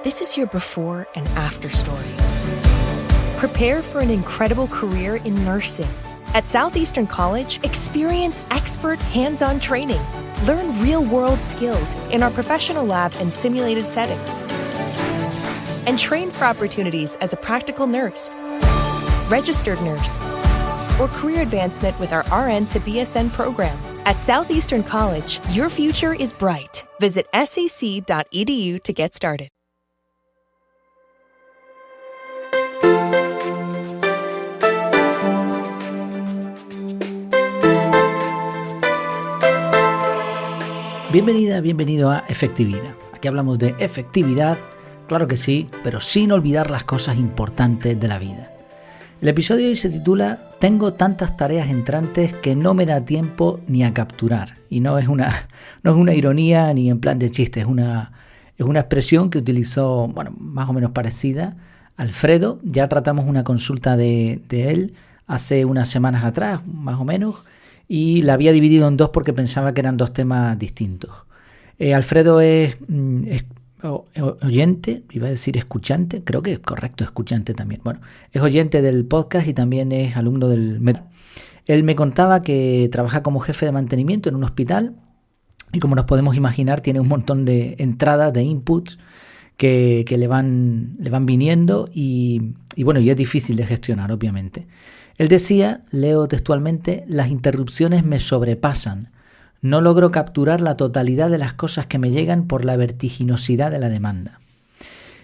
This is your before and after story. Prepare for an incredible career in nursing. At Southeastern College, experience expert hands-on training. Learn real-world skills in our professional lab and simulated settings. And train for opportunities as a practical nurse, registered nurse, or career advancement with our RN to BSN program. At Southeastern College, your future is bright. Visit sac.edu to get started. Bienvenida, bienvenido a Efectividad. Aquí hablamos de efectividad, claro que sí, pero sin olvidar las cosas importantes de la vida. El episodio de hoy se titula Tengo tantas tareas entrantes que no me da tiempo ni a capturar. Y no es una ironía ni en plan de chiste, es una expresión que utilizó, más o menos parecida, Alfredo. Ya tratamos una consulta de él hace unas semanas atrás, más o menos, y la había dividido en dos porque pensaba que eran dos temas distintos. Alfredo es oyente, iba a decir escuchante, creo que es correcto, escuchante también. Bueno, es oyente del podcast y también es alumno del método. Él me contaba que trabaja como jefe de mantenimiento en un hospital y, como nos podemos imaginar, tiene un montón de entradas, de inputs que le van viniendo y es difícil de gestionar, obviamente. Él decía, leo textualmente, las interrupciones me sobrepasan. No logro capturar la totalidad de las cosas que me llegan por la vertiginosidad de la demanda.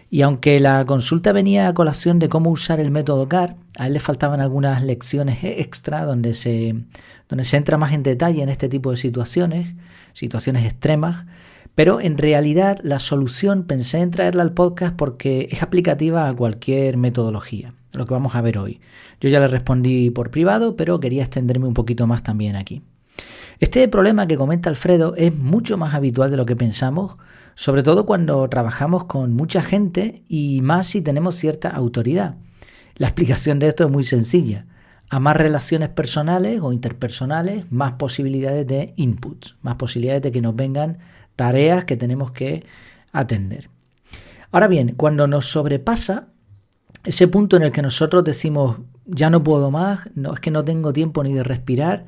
Y aunque la consulta venía a colación de cómo usar el método CAR, a él le faltaban algunas lecciones extra donde se entra más en detalle en este tipo de situaciones extremas, pero en realidad la solución pensé en traerla al podcast porque es aplicativa a cualquier metodología, lo que vamos a ver hoy. Yo ya le respondí por privado, pero quería extenderme un poquito más también aquí. Este problema que comenta Alfredo es mucho más habitual de lo que pensamos, sobre todo cuando trabajamos con mucha gente y más si tenemos cierta autoridad. La explicación de esto es muy sencilla. A más relaciones personales o interpersonales, más posibilidades de inputs, más posibilidades de que nos vengan tareas que tenemos que atender. Ahora bien, cuando nos sobrepasa ese punto en el que nosotros decimos ya no puedo más, no, es que no tengo tiempo ni de respirar,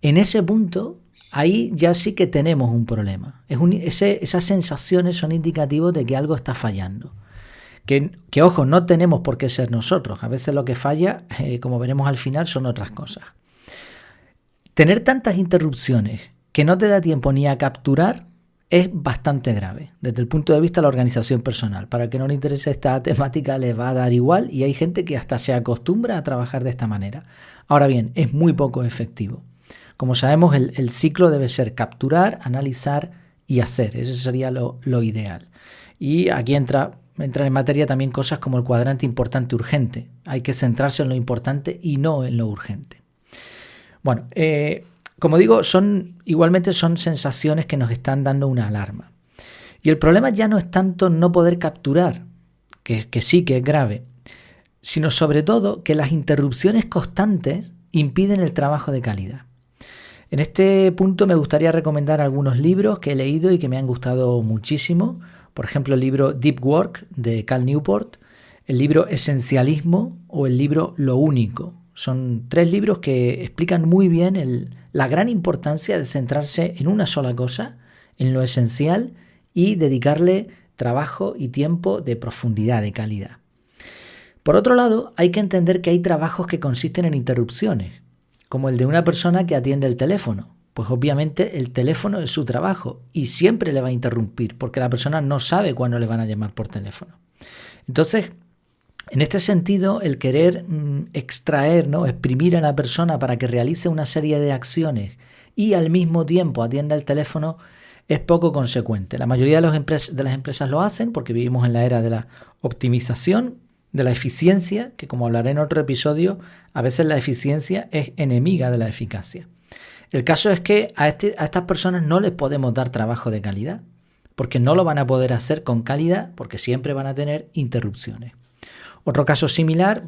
en ese punto, ahí ya sí que tenemos un problema. Esas sensaciones son indicativos de que algo está fallando. Que ojo, no tenemos por qué ser nosotros. A veces lo que falla, como veremos al final, son otras cosas. Tener tantas interrupciones que no te da tiempo ni a capturar es bastante grave desde el punto de vista de la organización personal. Para el que no le interese esta temática le va a dar igual y hay gente que hasta se acostumbra a trabajar de esta manera. Ahora bien, es muy poco efectivo. Como sabemos, el ciclo debe ser capturar, analizar y hacer. Eso sería lo ideal. Y aquí entran en materia también cosas como el cuadrante importante-urgente. Hay que centrarse en lo importante y no en lo urgente. Bueno, como digo, igualmente son sensaciones que nos están dando una alarma. Y el problema ya no es tanto no poder capturar, que sí que es grave, sino sobre todo que las interrupciones constantes impiden el trabajo de calidad. En este punto me gustaría recomendar algunos libros que he leído y que me han gustado muchísimo. Por ejemplo, el libro Deep Work de Cal Newport, el libro Esencialismo o el libro Lo Único. Son 3 libros que explican muy bien la gran importancia de centrarse en una sola cosa, en lo esencial, y dedicarle trabajo y tiempo de profundidad, de calidad. Por otro lado, hay que entender que hay trabajos que consisten en interrupciones, como el de una persona que atiende el teléfono. Pues obviamente el teléfono es su trabajo y siempre le va a interrumpir porque la persona no sabe cuándo le van a llamar por teléfono. Entonces, en este sentido, el querer extraer, exprimir a la persona para que realice una serie de acciones y al mismo tiempo atienda el teléfono es poco consecuente. La mayoría de las empresas lo hacen porque vivimos en la era de la optimización, de la eficiencia, que como hablaré en otro episodio, a veces la eficiencia es enemiga de la eficacia. El caso es que a estas personas no les podemos dar trabajo de calidad, porque no lo van a poder hacer con calidad, porque siempre van a tener interrupciones. Otro caso similar,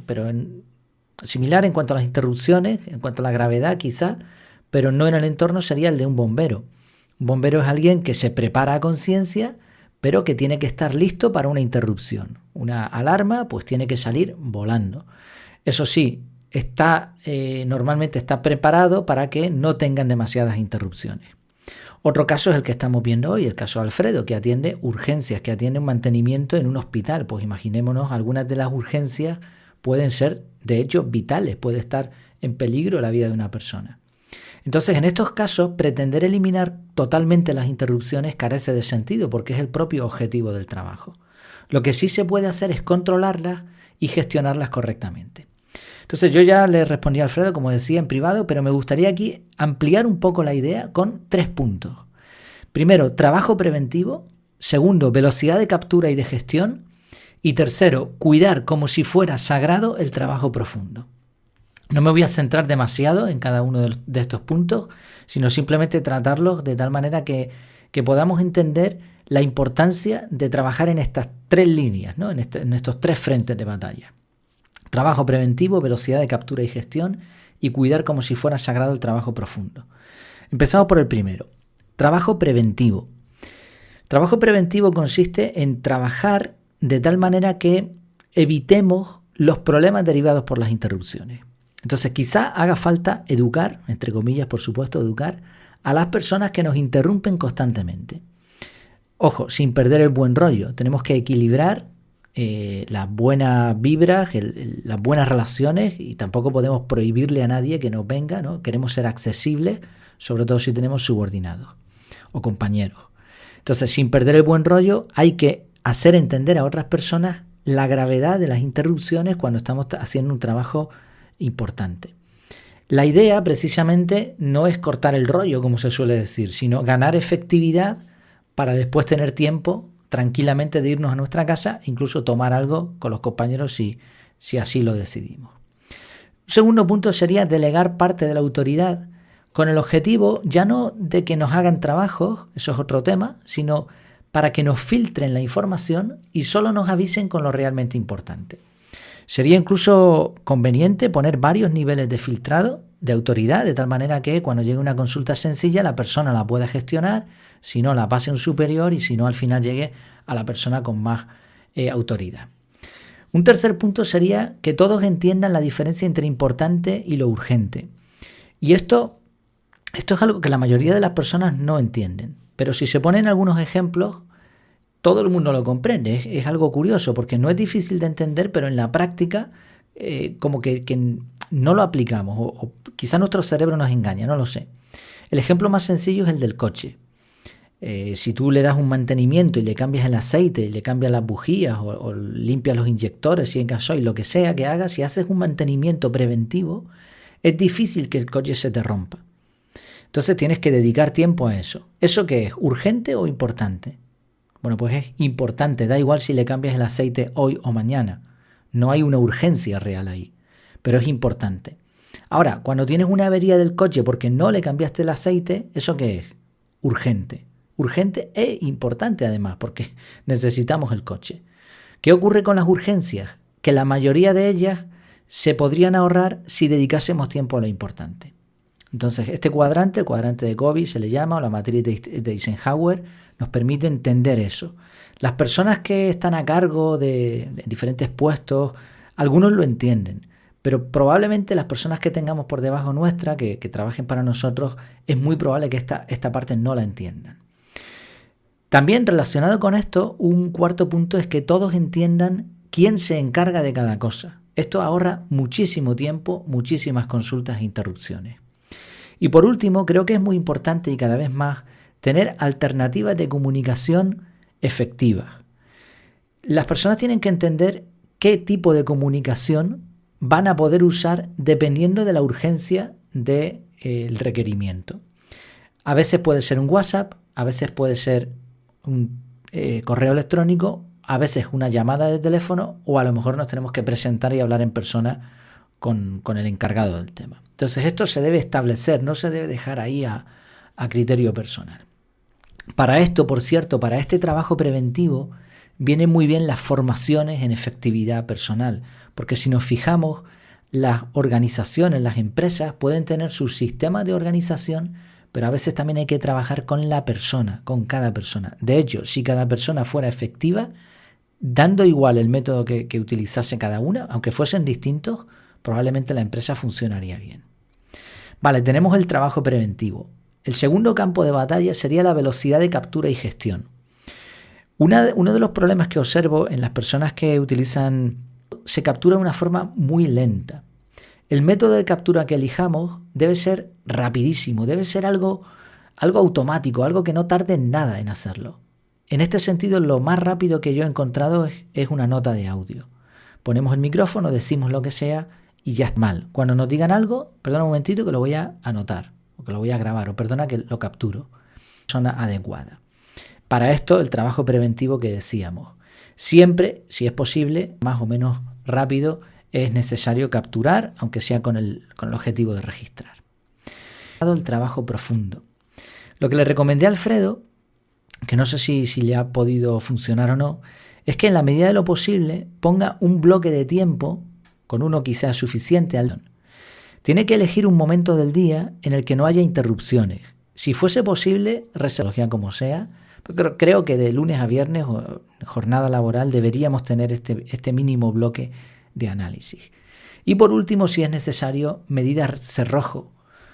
similar en cuanto a las interrupciones, en cuanto a la gravedad quizá, pero no en el entorno, sería el de un bombero. Un bombero es alguien que se prepara a conciencia, pero que tiene que estar listo para una interrupción. Una alarma pues tiene que salir volando. Eso sí, normalmente está preparado para que no tengan demasiadas interrupciones. Otro caso es el que estamos viendo hoy, el caso de Alfredo, que atiende urgencias, que atiende un mantenimiento en un hospital. Pues imaginémonos, algunas de las urgencias pueden ser, de hecho, vitales, puede estar en peligro la vida de una persona. Entonces, en estos casos, pretender eliminar totalmente las interrupciones carece de sentido porque es el propio objetivo del trabajo. Lo que sí se puede hacer es controlarlas y gestionarlas correctamente. Entonces, yo ya le respondí a Alfredo, como decía, en privado, pero me gustaría aquí ampliar un poco la idea con 3 puntos. Primero, trabajo preventivo. Segundo, velocidad de captura y de gestión. Y tercero, cuidar como si fuera sagrado el trabajo profundo. No me voy a centrar demasiado en cada uno de estos puntos, sino simplemente tratarlos de tal manera que podamos entender la importancia de trabajar en estas 3 líneas, ¿no? en estos 3 frentes de batalla. Trabajo preventivo, velocidad de captura y gestión y cuidar como si fuera sagrado el trabajo profundo. Empezamos por el primero. Trabajo preventivo. Trabajo preventivo consiste en trabajar de tal manera que evitemos los problemas derivados por las interrupciones. Entonces quizá haga falta educar, entre comillas por supuesto, educar a las personas que nos interrumpen constantemente. Ojo, sin perder el buen rollo. Tenemos que equilibrar las buenas vibras, las buenas relaciones y tampoco podemos prohibirle a nadie que nos venga, ¿no? Queremos ser accesibles, sobre todo si tenemos subordinados o compañeros. Entonces, sin perder el buen rollo, hay que hacer entender a otras personas la gravedad de las interrupciones cuando estamos haciendo un trabajo importante. La idea precisamente no es cortar el rollo, como se suele decir, sino ganar efectividad para después tener tiempo tranquilamente de irnos a nuestra casa e incluso tomar algo con los compañeros si así lo decidimos. Un segundo punto sería delegar parte de la autoridad con el objetivo ya no de que nos hagan trabajos, eso es otro tema, sino para que nos filtren la información y solo nos avisen con lo realmente importante. Sería incluso conveniente poner varios niveles de filtrado de autoridad, de tal manera que cuando llegue una consulta sencilla la persona la pueda gestionar, si no la pase a un superior y si no al final llegue a la persona con más autoridad. Un tercer punto sería que todos entiendan la diferencia entre importante y lo urgente. Y esto es algo que la mayoría de las personas no entienden, pero si se ponen algunos ejemplos, todo el mundo lo comprende. Es algo curioso porque no es difícil de entender, pero en la práctica como que no lo aplicamos o quizá nuestro cerebro nos engaña, no lo sé. El ejemplo más sencillo es el del coche. Si tú le das un mantenimiento y le cambias el aceite, y le cambias las bujías o limpias los inyectores, si en gasoil, lo que sea que hagas, si haces un mantenimiento preventivo, es difícil que el coche se te rompa. Entonces tienes que dedicar tiempo a eso. ¿Eso qué es? ¿Urgente o importante? Bueno, pues es importante, da igual si le cambias el aceite hoy o mañana. No hay una urgencia real ahí, pero es importante. Ahora, cuando tienes una avería del coche porque no le cambiaste el aceite, ¿eso qué es? Urgente. Urgente e importante además, porque necesitamos el coche. ¿Qué ocurre con las urgencias? Que la mayoría de ellas se podrían ahorrar si dedicásemos tiempo a lo importante. Entonces, este cuadrante, el cuadrante de Covey se le llama, o la matriz de Eisenhower, nos permite entender eso. Las personas que están a cargo de diferentes puestos, algunos lo entienden, pero probablemente las personas que tengamos por debajo nuestra, que trabajen para nosotros, es muy probable que esta parte no la entiendan. También relacionado con esto, un cuarto punto es que todos entiendan quién se encarga de cada cosa. Esto ahorra muchísimo tiempo, muchísimas consultas e interrupciones. Y por último, creo que es muy importante y cada vez más tener alternativas de comunicación efectivas. Las personas tienen que entender qué tipo de comunicación van a poder usar dependiendo de la urgencia del requerimiento. A veces puede ser un WhatsApp, a veces puede ser un correo electrónico, a veces una llamada de teléfono o a lo mejor nos tenemos que presentar y hablar en persona con el encargado del tema. Entonces esto se debe establecer, no se debe dejar ahí a criterio personal. Para esto, por cierto, para este trabajo preventivo, vienen muy bien las formaciones en efectividad personal, porque si nos fijamos, las organizaciones, las empresas pueden tener sus sistemas de organización, pero a veces también hay que trabajar con la persona, con cada persona. De hecho, si cada persona fuera efectiva, dando igual el método que utilizase cada una, aunque fuesen distintos, probablemente la empresa funcionaría bien. Vale, tenemos el trabajo preventivo. El segundo campo de batalla sería la velocidad de captura y gestión. Uno de los problemas que observo en las personas que utilizan se captura de una forma muy lenta. El método de captura que elijamos debe ser rapidísimo, debe ser algo automático, algo que no tarde nada en hacerlo. En este sentido, lo más rápido que yo he encontrado es una nota de audio. Ponemos el micrófono, decimos lo que sea y ya está mal. Cuando nos digan algo, perdona un momentito que lo voy a anotar, o que lo voy a grabar, o perdona que lo capturo. Persona adecuada. Para esto, el trabajo preventivo que decíamos. Siempre, si es posible, más o menos rápido, es necesario capturar, aunque sea con el objetivo de registrar. El trabajo profundo. Lo que le recomendé a Alfredo, que no sé si le ha podido funcionar o no, es que en la medida de lo posible ponga un bloque de tiempo, con uno quizás suficiente. Tiene que elegir un momento del día en el que no haya interrupciones. Si fuese posible, reserva como sea, pero creo que de lunes a viernes o jornada laboral deberíamos tener este mínimo bloque de análisis. Y por último, si es necesario, medidas cerrojo.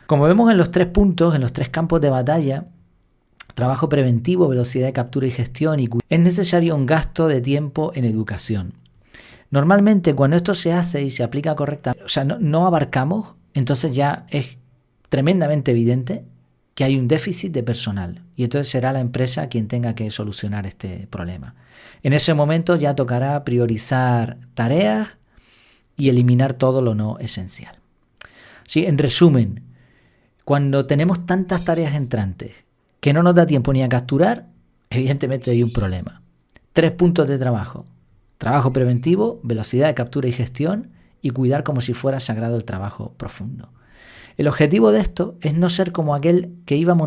Como vemos en los 3 puntos, en los 3 campos de batalla, trabajo preventivo, velocidad de captura y gestión, es necesario un gasto de tiempo en educación. Normalmente cuando esto se hace y se aplica correctamente, o sea, no abarcamos, entonces ya es tremendamente evidente que hay un déficit de personal y entonces será la empresa quien tenga que solucionar este problema. En ese momento ya tocará priorizar tareas y eliminar todo lo no esencial. Sí, en resumen, cuando tenemos tantas tareas entrantes que no nos da tiempo ni a capturar, evidentemente hay un problema. 3 puntos de trabajo. Trabajo preventivo, velocidad de captura y gestión y cuidar como si fuera sagrado el trabajo profundo. El objetivo de esto es no ser como aquel que iba a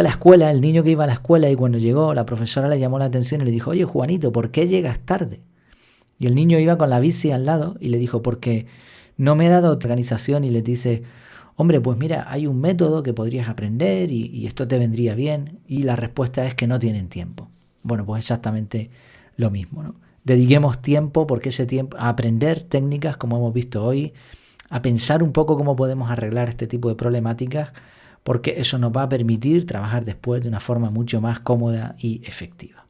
la escuela, el niño que iba a la escuela y cuando llegó la profesora le llamó la atención y le dijo: oye Juanito, ¿por qué llegas tarde? Y el niño iba con la bici al lado y le dijo: porque no me he dado organización, y le dice: hombre, pues mira, hay un método que podrías aprender y esto te vendría bien. Y la respuesta es que no tienen tiempo. Bueno, pues exactamente lo mismo, ¿no? Dediquemos tiempo, porque ese tiempo, a aprender técnicas como hemos visto hoy, a pensar un poco cómo podemos arreglar este tipo de problemáticas, porque eso nos va a permitir trabajar después de una forma mucho más cómoda y efectiva.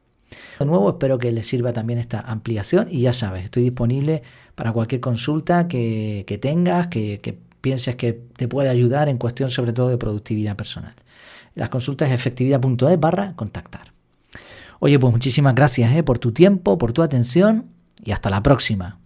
De nuevo, espero que les sirva también esta ampliación y ya sabes, estoy disponible para cualquier consulta que tengas, que pienses que te puede ayudar en cuestión sobre todo de productividad personal. Las consultas es efectividad.es/contactar. Oye, pues muchísimas gracias por tu tiempo, por tu atención y hasta la próxima.